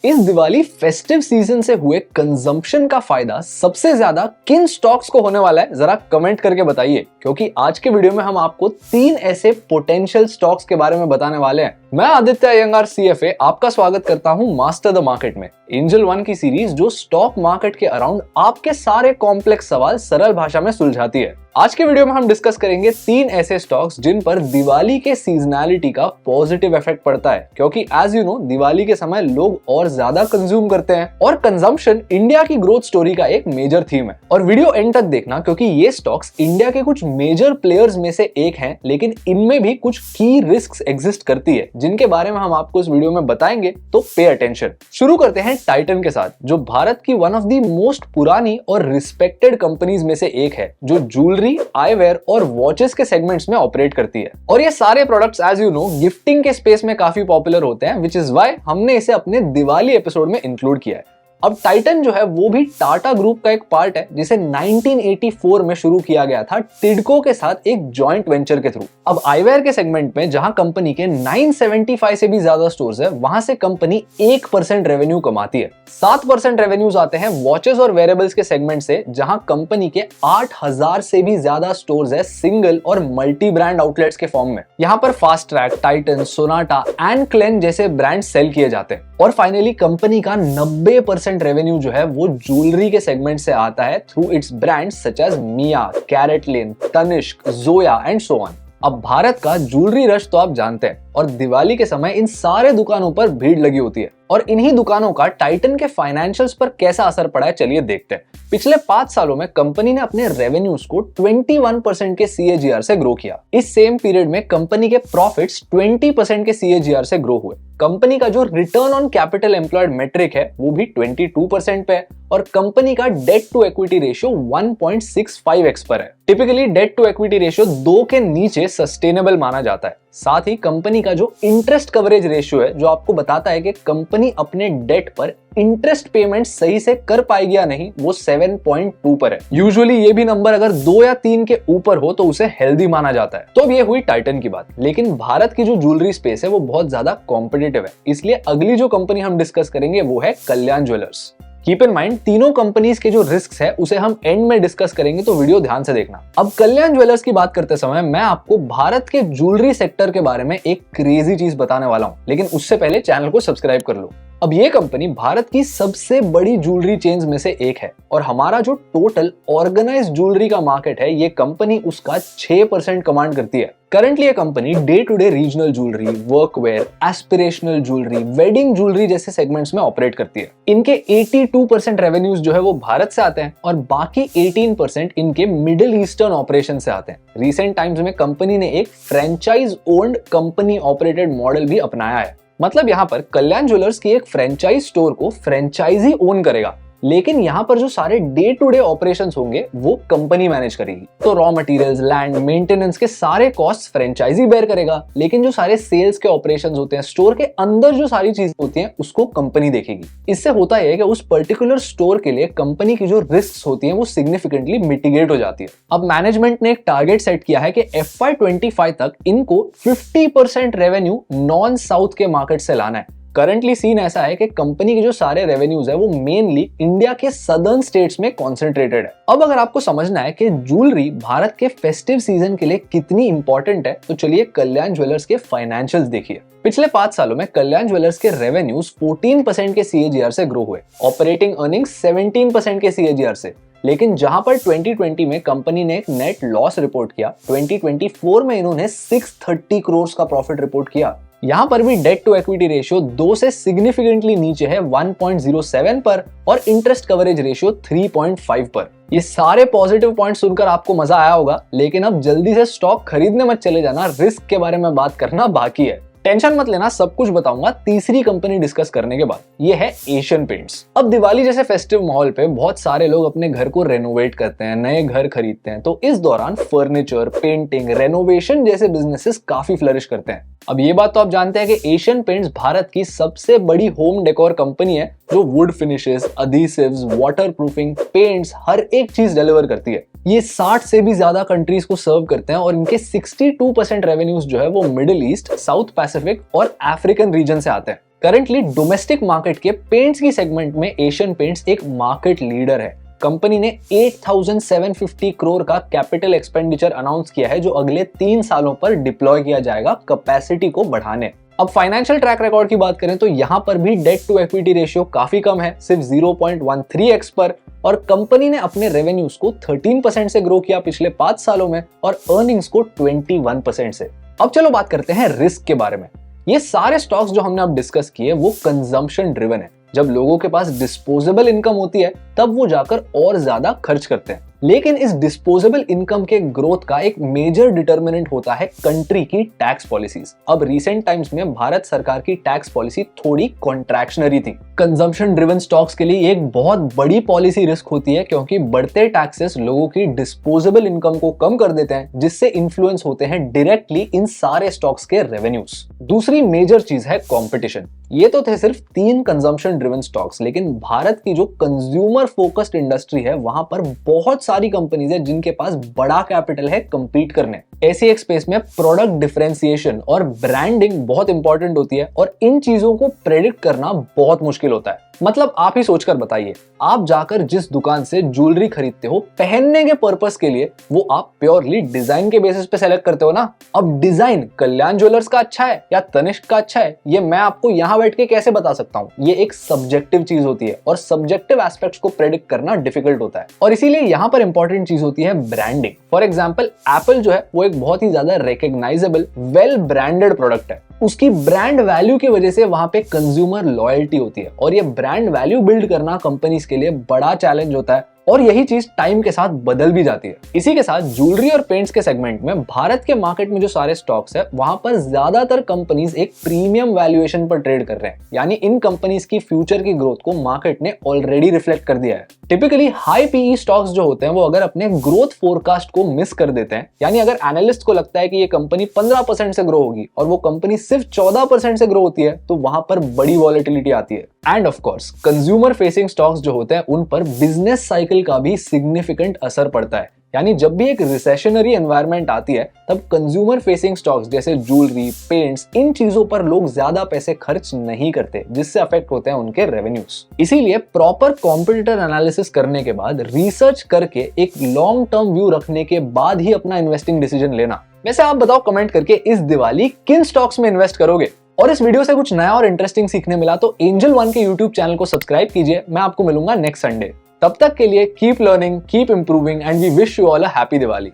इस Diwali festive season से हुए कंजम्पशन का फायदा सबसे ज्यादा किन स्टॉक्स को होने वाला है, जरा कमेंट करके बताइए, क्योंकि आज के वीडियो में हम आपको 3 ऐसे पोटेंशियल स्टॉक्स के बारे में बताने वाले हैं। मैं आदित्य अयंगार CFA आपका स्वागत करता हूं मास्टर द मार्केट में, एंजल वन की सीरीज जो स्टॉक मार्केट के अराउंड आपके सारे कॉम्प्लेक्स सवाल सरल भाषा में सुलझाती है। आज के वीडियो में हम डिस्कस करेंगे 3 ऐसे स्टॉक्स जिन पर दिवाली के सीजनैलिटी का पॉजिटिव इफेक्ट पड़ता है, क्योंकि एज यू नो दिवाली के समय लोग और ज्यादा कंज्यूम करते हैं और कंजम्पशन इंडिया की ग्रोथ स्टोरी का एक मेजर थीम है। और वीडियो एंड तक देखना, क्योंकि ये स्टॉक्स इंडिया के कुछ मेजर प्लेयर्स में से एक हैं, लेकिन इनमें भी कुछ की रिस्क एग्जिस्ट करती है जिनके बारे में हम आपको इस वीडियो में बताएंगे, तो पे अटेंशन। शुरू करते हैं टाइटन के साथ, जो भारत की वन ऑफ द मोस्ट पुरानी और रिस्पेक्टेड कंपनीज में से एक है, जो ज्वेलरी, आईवेयर और वॉचेस के सेगमेंट्स में ऑपरेट करती है। और ये सारे products as you know gifting के स्पेस में काफी पॉपुलर होते हैं, विच इज व्हाई हमने इसे अपने दिवाली एपिसोड में इंक्लूड किया है। अब टाइटन जो है वो भी टाटा ग्रुप का एक पार्ट है, जिसे 1984 में शुरू किया गया था टिडको के साथ एक जॉइंट वेंचर के थ्रू। अब आईवेयर के सेगमेंट में जहां कंपनी के 975 से भी ज्यादा स्टोर्स है, वहां से कंपनी 1% रेवेन्यू कमाती है। 7% रेवेन्यूज आते हैं वॉचेस और वेरेबल्स के सेगमेंट से, जहां कंपनी के 8000 से भी ज्यादा स्टोर्स है सिंगल और मल्टी ब्रांड आउटलेट्स के फॉर्म में। यहाँ पर Fastrack, Titan, Sonata and Klein जैसे ब्रांड सेल किए जाते हैं। और फाइनली कंपनी का 90% रेवेन्यू जो है वो ज्वेलरी के सेगमेंट से आता है through its brands such as Mia, CaratLane, Tanishq, Zoya and so on. अब भारत का ज्वेलरी रश तो आप जानते हैं, और दिवाली के समय इन सारे दुकानों पर भीड़ लगी होती है। और इन्हीं दुकानों का टाइटन के फाइनेंशियल्स पर कैसा असर पड़ा है, चलिए देखते हैं। पिछले 5 सालों में कंपनी ने अपने रेवेन्यूज को 21% के CAGR से ग्रो किया। इस सेम पीरियड में कंपनी के प्रॉफिट्स 20% के CAGR से ग्रो हुए। कंपनी का जो return on capital employed metric है वो भी 22% पे है, और कंपनी का date to equity ratio 1.65x पर है। Typically debt to equity ratio 2 के नीचे सस्टेनेबल माना जाता है। साथ ही कंपनी का जो इंटरेस्ट कवरेज रेशियो है, जो आपको बताता है कि कंपनी अपने डेट पर इंटरेस्ट पेमेंट सही से कर पाएगी या नहीं, वो 7.2 पर है। यूजुअली ये भी नंबर अगर 2 या 3 के ऊपर हो तो उसे हेल्दी माना जाता है। तो अब ये हुई टाइटन की बात, लेकिन भारत की जो ज्वेलरी स्पेस है वो बहुत ज्यादा कॉम्पिटिटिव है, इसलिए अगली जो कंपनी हम डिस्कस करेंगे वो है कल्याण ज्वेलर्स। कीप इन माइंड, तीनों कंपनीज के जो रिस्क है उसे हम एंड में डिस्कस करेंगे, तो वीडियो ध्यान से देखना। अब कल्याण ज्वेलर्स की बात करते समय मैं आपको भारत के ज्वेलरी सेक्टर के बारे में एक क्रेजी चीज बताने वाला हूं, लेकिन उससे पहले चैनल को सब्सक्राइब कर लो। अब ये कंपनी भारत की सबसे बड़ी ज्वेलरी चेन्स में से एक है, और हमारा जो टोटल ऑर्गेनाइज्ड ज्वेलरी का मार्केट है, ये कंपनी उसका 6% कमांड करती है। करंटली ये company day to day regional jewellery, workwear, aspirational jewellery, wedding jewellery जैसे सेगमेंट्स में ऑपरेट करती है। इनके 82% रेवेन्यूज जो है वो भारत से आते हैं, और बाकी 18% इनके मिडिल ईस्टर्न ऑपरेशन से आते हैं। रिसेंट टाइम्स में कंपनी ने एक franchise owned company operated model भी अपनाया है। मतलब यहाँ पर कल्याण ज्वेलर्स की एक फ्रेंचाइज स्टोर को फ्रेंचाइजी ओन करेगा, लेकिन यहाँ पर जो सारे डे टू डे ऑपरेशंस होंगे वो कंपनी मैनेज करेगी। तो रॉ मटेरियल्स, लैंड, मेंटेनेंस के सारे कॉस्ट फ्रेंचाइजी बेयर करेगा, लेकिन जो सारे सेल्स के ऑपरेशंस होते हैं, स्टोर के अंदर जो सारी चीजें होती हैं, उसको कंपनी देखेगी। इससे होता है कि उस पर्टिकुलर स्टोर के लिए कंपनी की जो रिस्क होती है वो सिग्निफिकेंटली मिटिगेट हो जाती है। अब मैनेजमेंट ने एक टारगेट सेट किया है कि FY25 तक इनको 50% रेवेन्यू नॉन साउथ के मार्केट से लाना है। करंटली सीन ऐसा है कि कंपनी के जो सारे रेवेन्यूज है वो मेनली इंडिया के सदर्न स्टेट्स में कॉन्सेंट्रेटेड है। अब अगर आपको समझना है कि ज्वेलरी भारत के फेस्टिव सीजन के लिए कितनी इंपॉर्टेंट है, तो चलिए कल्याण ज्वेलर्स के फाइनेंशियल्स देखिए। पिछले 5 सालों में कल्याण ज्वेलर्स के रेवेन्यूज 14% के CAGR से ग्रो हुए, ऑपरेटिंग अर्निंग्स 17% के CAGR से। लेकिन जहां पर 2020 में कंपनी ने एक नेट लॉस रिपोर्ट किया, 2024 में इन्होंने 630 करोड़ का प्रॉफिट रिपोर्ट किया। यहाँ पर भी डेट टू इक्विटी रेशियो 2 से सिग्निफिकेंटली नीचे है 1.07 पर, और इंटरेस्ट कवरेज रेशियो 3.5 पर। ये सारे पॉजिटिव पॉइंट सुनकर आपको मजा आया होगा, लेकिन अब जल्दी से स्टॉक खरीदने मत चले जाना, रिस्क के बारे में बात करना बाकी है। टेंशन मत लेना, सब कुछ बताऊंगा तीसरी कंपनी डिस्कस करने के बाद। ये है एशियन पेंट्स। अब दिवाली जैसे फेस्टिव माहौल पे बहुत सारे लोग अपने घर को रेनोवेट करते हैं, नए घर खरीदते हैं, तो इस दौरान फर्नीचर, पेंटिंग, रेनोवेशन जैसे बिजनेसेस काफी फ्लरिश करते हैं। अब ये बात तो आप जानते हैं कि एशियन पेंट्स भारत की सबसे बड़ी होम डेकोर कंपनी है, जो वुड फिनिशेस, अधेसिव्स, वाटरप्रूफिंग, पेंट्स, हर एक चीज डिलीवर करती है। ये 60 से भी ज्यादा कंट्रीज को सर्व करते हैं, और इनके 62% रेवेन्यूज जो है वो मिडिल ईस्ट, साउथ पैसिफिक और अफ्रीकन रीजन से आते हैं। करंटली डोमेस्टिक मार्केट के पेंट्स की सेगमेंट में एशियन पेंट्स एक मार्केट लीडर है। कंपनी ने 8,750 करोड़ का कैपिटल एक्सपेंडिचर अनाउंस किया है, जो अगले 3 सालों पर डिप्लॉय किया जाएगा कैपेसिटी को बढ़ाने। अब फाइनेंशियल ट्रैक रिकॉर्ड की बात करें तो यहां पर भी डेट टू इक्विटी रेशियो काफी कम है, सिर्फ 0.13x पर, और कंपनी ने अपने रेवेन्यूज को 13% से ग्रो किया पिछले 5 सालों में और अर्निंग्स को 21% से। अब चलो बात करते हैं रिस्क के बारे में। ये सारे स्टॉक्स जो हमने अब डिस्कस किए वो कंजम्पशन ड्रिवन है। जब लोगों के पास डिस्पोजेबल इनकम होती है तब वो जाकर और ज्यादा खर्च करते हैं, लेकिन इस डिस्पोजेबल इनकम के ग्रोथ का एक मेजर डिटर्मिनेंट होता है कंट्री की टैक्स पॉलिसीज। अब रिसेंट टाइम्स में भारत सरकार की टैक्स पॉलिसी थोड़ी कॉन्ट्रैक्शनरी थी। कंजम्पशन ड्रिवन स्टॉक्स के लिए एक बहुत बड़ी पॉलिसी रिस्क होती है, क्योंकि बढ़ते टैक्सेस लोगों की डिस्पोजेबल इनकम को कम कर देते हैं, जिससे इन्फ्लुएंस होते हैं डायरेक्टली इन सारे स्टॉक्स के रेवेन्यूज। दूसरी मेजर चीज है कॉम्पिटिशन। ये तो थे सिर्फ 3 कंजम्पशन ड्रिवन स्टॉक्स, लेकिन भारत की जो कंज्यूमर फोकस्ड इंडस्ट्री है वहां पर बहुत सारी कंपनीज है जिनके पास बड़ा कैपिटल है compete करने। ऐसी एक स्पेस में प्रोडक्ट डिफरेंशिएशन और ब्रांडिंग बहुत इंपॉर्टेंट होती है, और इन चीजों को प्रेडिक्ट करना बहुत मुश्किल होता है। मतलब आप ही सोचकर बताइए, आप जाकर जिस दुकान से ज्वेलरी खरीदते हो पहनने के पर्पस के लिए, वो आप प्योरली डिजाइन के बेसिस पे सेलेक्ट करते हो ना। अब डिजाइन कल्याण ज्वेलर्स का अच्छा है या तनिष्क का अच्छा है, ये मैं आपको यहाँ बैठ के कैसे बता सकता हूँ? ये एक सब्जेक्टिव चीज होती है और सब्जेक्टिव एस्पेक्ट्स को प्रेडिक्ट करना डिफिकल्ट होता है, और इसीलिए यहाँ पर इंपॉर्टेंट चीज होती है ब्रांडिंग। फॉर एग्जाम्पल एप्पल जो है वो एक बहुत ही ज्यादा रिकॉग्नाइजेबल वेल ब्रांडेड प्रोडक्ट है। उसकी ब्रांड वैल्यू की वजह से वहां पे कंज्यूमर लॉयल्टी होती है, और ये ब्रांड वैल्यू बिल्ड करना कंपनीज के लिए बड़ा चैलेंज होता है, और यही चीज टाइम के साथ बदल भी जाती है। इसी के साथ ज्वेलरी और पेंट्स के सेगमेंट में भारत के मार्केट में जो सारे स्टॉक्स है वहां पर ज्यादातर कंपनीज एक प्रीमियम वैल्यूएशन पर ट्रेड कर रहे हैं, यानी इन कंपनीज की फ्यूचर की ग्रोथ को मार्केट ने ऑलरेडी रिफ्लेक्ट कर दिया है। टिपिकली हाई पीई स्टॉक्स जो होते हैं वो अगर अपने ग्रोथ फोरकास्ट को मिस कर देते हैं, यानी अगर एनालिस्ट को लगता है कि ये कंपनी 15% से ग्रो होगी और वो कंपनी सिर्फ 14% से ग्रो होती है, तो वहां पर बड़ी वॉलेटिलिटी आती है। End of course consumer facing stocks जो होते हैं उन पर बिजनेस साइकिल का भी सिग्निफिकेंट असर पड़ता है, यानी जब भी एक रिसेशनरी एनवायरनमेंट आती है तब कंज्यूमर फेसिंग स्टॉक्स जैसे ज्वेलरी, पेंट्स, इन चीजों पर लोग ज्यादा पैसे खर्च नहीं करते, जिससे अफेक्ट होते हैं उनके रेवेन्यूज। इसीलिए प्रॉपर कॉम्पिटिटर एनालिसिस करने के बाद, रिसर्च करके, एक लॉन्ग टर्म व्यू रखने के बाद ही अपना इन्वेस्टिंग डिसीजन लेना। वैसे आप बताओ कमेंट करके इस दिवाली किन स्टॉक्स में इन्वेस्ट करोगे? और इस वीडियो से कुछ नया और इंटरेस्टिंग सीखने मिला तो एंजल वन के यूट्यूब चैनल को सब्सक्राइब कीजिए। मैं आपको मिलूंगा नेक्स्ट संडे। तब तक के लिए keep learning, keep improving, and we wish you all a happy Diwali.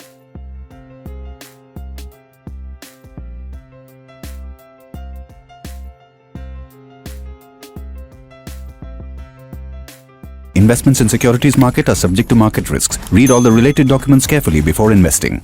Investments in securities market are subject to market risks. Read all the related documents carefully before investing.